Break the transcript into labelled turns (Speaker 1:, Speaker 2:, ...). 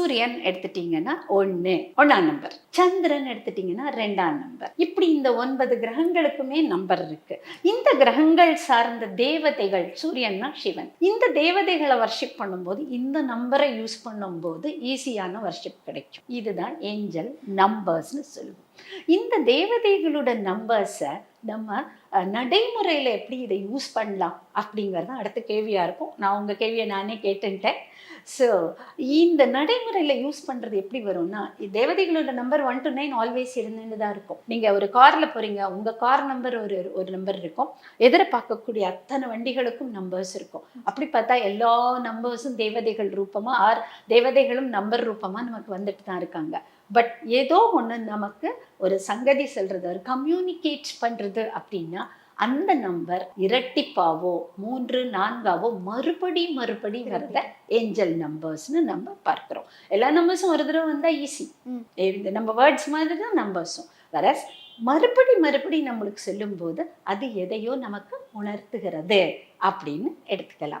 Speaker 1: சூரியன் எடுத்துட்டீங்கன்னா 1 1ஆம் நம்பர், சந்திரன் எடுத்துட்டீங்கன்னா 2ஆம் நம்பர். இப்படி இந்த 9 கிரகங்களுக்குமே நம்பர் இருக்கு. இந்த கிரகங்கள் சார்ந்த தேவதைகள், சூரியன்னா சிவன், இந்த தேவதைகளை வர்ஷிப் பண்ணும்போது இந்த நம்பரை யூஸ் பண்ணும்போது ஈஸியான வர்ஷிப் கிடைக்கும். இதுதான் ஏஞ்சல் நம்பர்ஸ்னு சொல்லுவோம். இந்த தேவதைகளோட நம்பர்ஸை நம்ம நடைமுறையில் எப்படி இதை யூஸ் பண்ணலாம் அப்படிங்கிறது அடுத்த கேள்வியாக இருக்கும். நான் உங்கள் கேள்வியை நானே கேட்டுட்டேன். ஸோ இந்த நடைமுறையில் யூஸ் பண்ணுறது எப்படி வரும்னா, தேவதைகளோட நம்பர் 1 to 9 ஆல்வேஸ் இருந்துன்னு தான் இருக்கும். நீங்கள் ஒரு காரில் போகிறீங்க, உங்கள் கார் நம்பர் ஒரு நம்பர் இருக்கும், எதிர பார்க்கக்கூடிய அத்தனை வண்டிகளுக்கும் நம்பர்ஸ் இருக்கும். அப்படி பார்த்தா எல்லா நம்பர்ஸும் தேவதைகள் ரூபமாக தேவதைகளும் நம்பர் ரூபமாக நமக்கு வந்துட்டு தான் இருக்காங்க. பட் ஏதோ ஒன்று நமக்கு ஒரு சங்கதி சொல்கிறது, ஒரு கம்யூனிகேட் பண்ணுறது அப்படின்னா அந்த நம்பர் இரட்டிப்பாவோ 3 4ஆவோ மறுபடி வரத ஏஞ்சல் நம்பர்ஸ்னு நம்ம பார்க்குறோம். எல்லா நம்பர்ஸும் ஒரு தடவை வந்தால் ஈஸி, இந்த நம்ம வேர்ட்ஸ் மாதிரி தான் நம்பர்ஸும். வேற மறுபடி நம்மளுக்கு சொல்லும்போது அது எதையோ நமக்கு உணர்த்துகிறது அப்படின்னு எடுத்துக்கலாம்.